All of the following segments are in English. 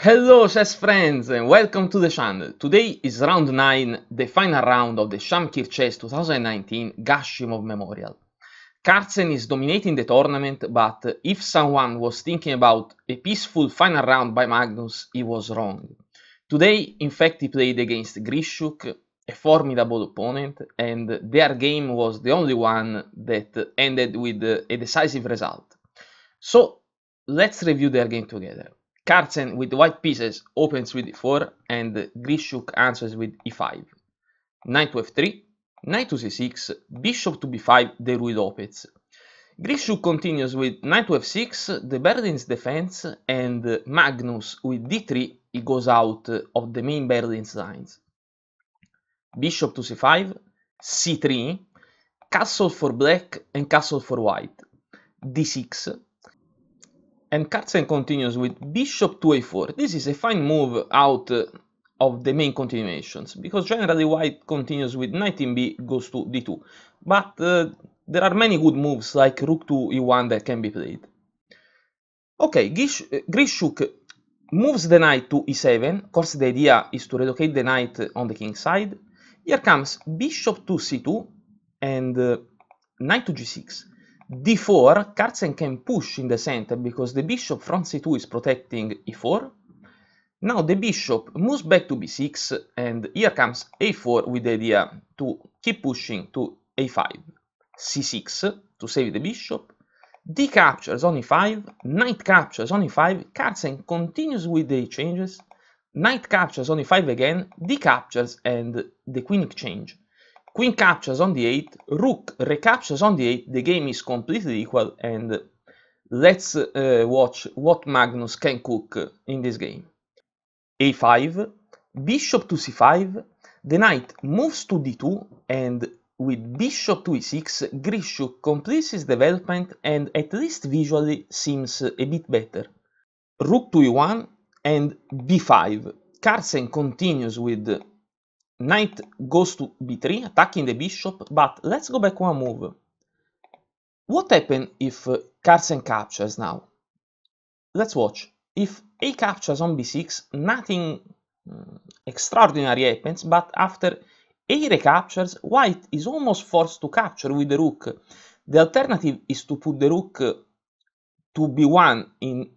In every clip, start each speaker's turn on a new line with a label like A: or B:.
A: Hello chess friends and welcome to the channel. Today is round 9, the final round of the Shamkir Chess 2019 Gashimov Memorial. Carlsen is dominating the tournament, but if someone was thinking about a peaceful final round by Magnus, he was wrong. Today, in fact, he played against Grischuk, a formidable opponent, and their game was the only one that ended with a decisive result. So, let's review their game together. Carlsen with white pieces opens with e4 and Grischuk answers with e5. Knight to f3, knight to c6, bishop to b5, the Ruy Lopez. Grischuk continues with knight to f6, the Berlin's defense, and Magnus with d3, he goes out of the main Berlin's lines. Bishop to c5, c3, castle for black and castle for white, d6, and Carlsen continues with bishop to a4. This is a fine move out of the main continuations, because generally white continues with knight in b goes to d2. But there are many good moves like rook to e1 that can be played. Okay, Grischuk moves the knight to e7. Of course, the idea is to relocate the knight on the king side. Here comes bishop to c2 and knight to g6. d4, Carlsen can push in the center because the bishop from c2 is protecting e4. Now the bishop moves back to b6 and here comes a4 with the idea to keep pushing to a5. c6 to save the bishop. d captures on e5, knight captures on e5, Carlsen continues with the changes. Knight captures on e5 again, d captures and the queen exchange. Queen captures on d8, rook recaptures on d8, the game is completely equal, and let's watch what Magnus can cook in this game. a5, bishop to c5, the knight moves to d2, and with bishop to e6, Grischuk completes his development and at least visually seems a bit better. Rook to e1 and b5, Carlsen continues with knight goes to b3, attacking the bishop, but let's go back one move. What happens if Carlsen captures now? Let's watch. If a captures on b6, nothing extraordinary happens, but after a recaptures, white is almost forced to capture with the rook. The alternative is to put the rook to b1 in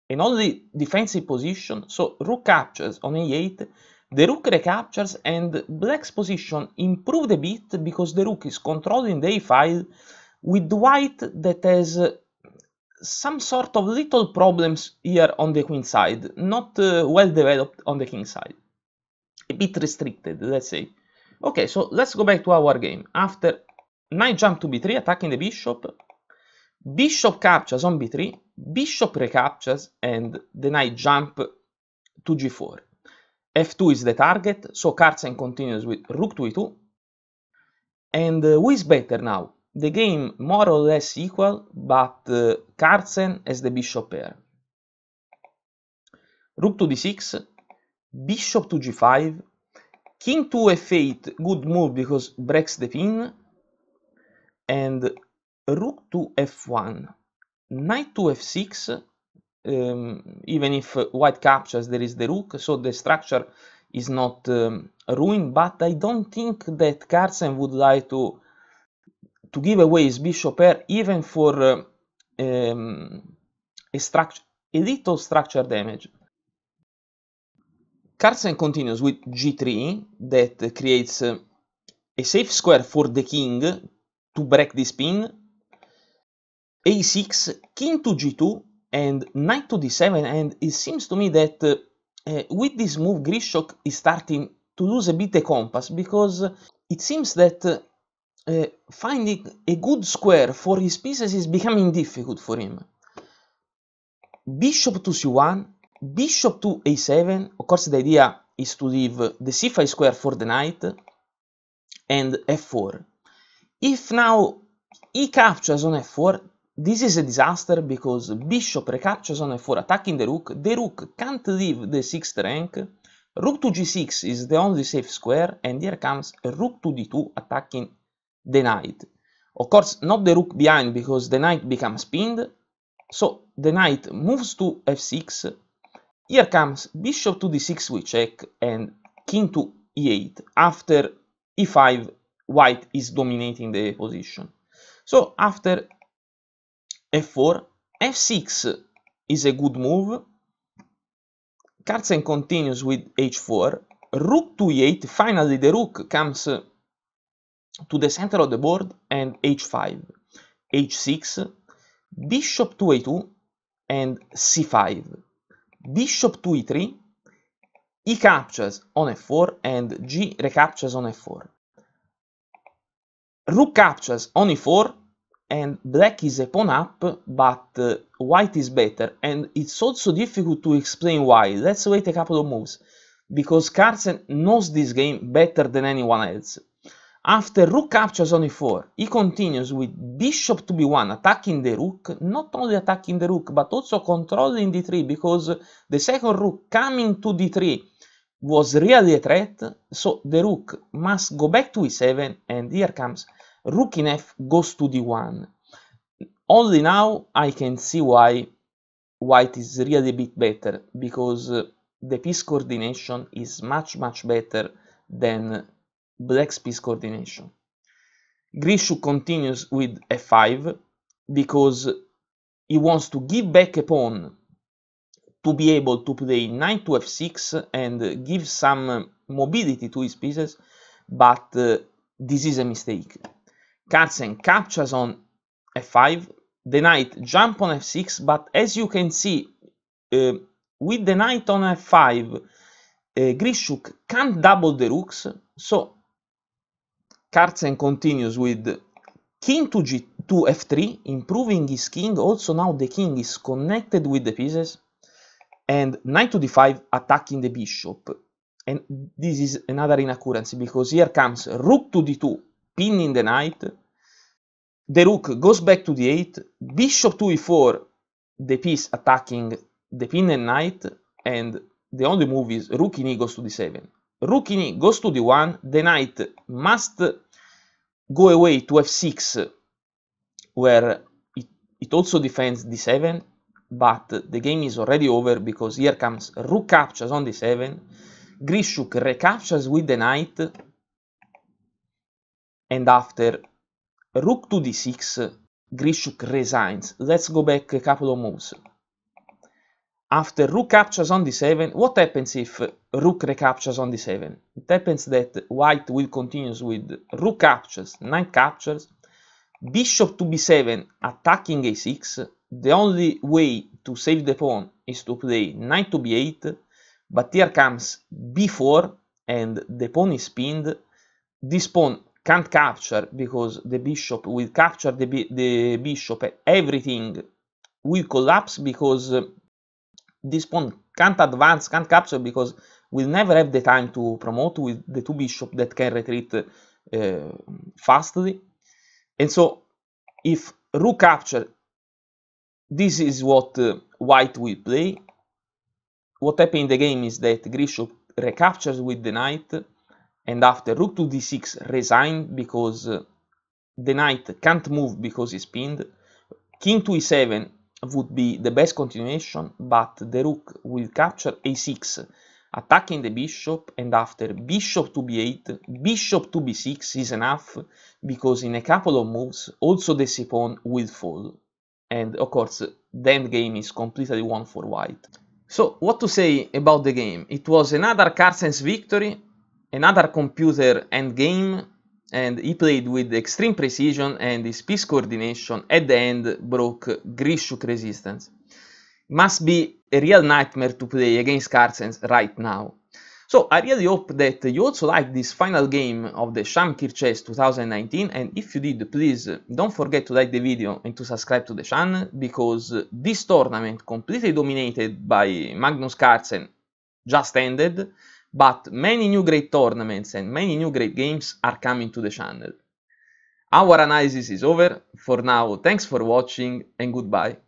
A: an only defensive position, so rook captures on a8, the rook recaptures and black's position improved a bit because the rook is controlling the a file with white that has some sort of little problems here on the queen side, not well developed on the king side. A bit restricted, let's say. Okay, so let's go back to our game. After knight jump to b3, attacking the bishop, bishop captures on b3, bishop recaptures, and the knight jump to g4. f2 is the target, so Carlsen continues with rook to e2. And who is better now? The game more or less equal, but Carlsen has the bishop pair. Rook to d6, bishop to g5, king to f8, good move because breaks the pin, and rook to f1, knight to f6, even if white captures, there is the rook, so the structure is not ruined, but I don't think that Carlsen would like to give away his bishop pair even for a little structure damage. Carlsen continues with g3 that creates a safe square for the king to break this pin, a6, king to g2, and knight to d7, and it seems to me that with this move Grischuk is starting to lose a bit the compass, because it seems that finding a good square for his pieces is becoming difficult for him. Bishop to c1, bishop to a7, of course the idea is to leave the c5 square for the knight, and f4. If now he captures on f4, this is a disaster because bishop recaptures on f4 attacking the rook can't leave the 6th rank, rook to g6 is the only safe square, and here comes a rook to d2 attacking the knight. Of course, not the rook behind because the knight becomes pinned, so the knight moves to f6, here comes bishop to d6 with check and king to e8. After e5, white is dominating the position. So after f4, f6 is a good move. Carlsen continues with h4, rook to e8. Finally the rook comes to the center of the board, and h5, h6, bishop to a2 and c5, bishop to e3, e captures on f4 and g recaptures on f4. Rook captures on e4 and black is a pawn up, but white is better, and it's also difficult to explain why. Let's wait a couple of moves, because Carlsen knows this game better than anyone else. After rook captures on e4, he continues with bishop to b1, attacking the rook, not only attacking the rook, but also controlling d3, because the second rook coming to d3 was really a threat, so the rook must go back to e7, and here comes rook in f goes to d1. Only now I can see why white is really a bit better, because the piece coordination is much better than black's piece coordination. Grischuk continues with f5 because he wants to give back a pawn to be able to play knight to f6 and give some mobility to his pieces, but this is a mistake. Carlsen captures on f5, the knight jump on f6, but as you can see, with the knight on f5, Grischuk can't double the rooks, so Carlsen continues with king to f3, improving his king. Also now the king is connected with the pieces, and knight to d5, attacking the bishop. And this is another inaccuracy, because here comes rook to d2, pinning the knight. The rook goes back to d8, bishop to e4, the piece attacking the pinned knight, and the only move is rook in e goes to d7. Rook in e goes to d1, the knight must go away to f6, where it also defends d7, but the game is already over, because here comes rook captures on d7, Grischuk recaptures with the knight, and after rook to d6, Grischuk resigns. Let's go back a couple of moves. After rook captures on d7, what happens if rook recaptures on d7? It happens that white will continue with rook captures, knight captures, bishop to b7, attacking a6. The only way to save the pawn is to play knight to b8, but here comes b4, and the pawn is pinned. This pawn can't capture, because the bishop will capture the bishop, everything will collapse, because this pawn can't advance, can't capture, because we'll never have the time to promote with the two bishops that can retreat fastly. And so if rook capture, this is what white will play. What happened in the game is that Grischuk recaptures with the knight, and after rook to d6 resign, because the knight can't move because he's pinned. King to e7 would be the best continuation, but the rook will capture a6, attacking the bishop, and after bishop to b8, bishop to b6 is enough, because in a couple of moves also the c pawn will fall, and of course the endgame is completely won for white. So what to say about the game? It was another Carlsen's victory, another computer endgame, and he played with extreme precision, and his piece coordination at the end broke Grischuk resistance. Must be a real nightmare to play against Carlsen right now. So I really hope that you also liked this final game of the Shamkir Chess 2019, and if you did, please don't forget to like the video and to subscribe to the channel, because this tournament, completely dominated by Magnus Carlsen, just ended, but many new great tournaments and many new great games are coming to the channel. Our analysis is over. For now, thanks for watching and goodbye.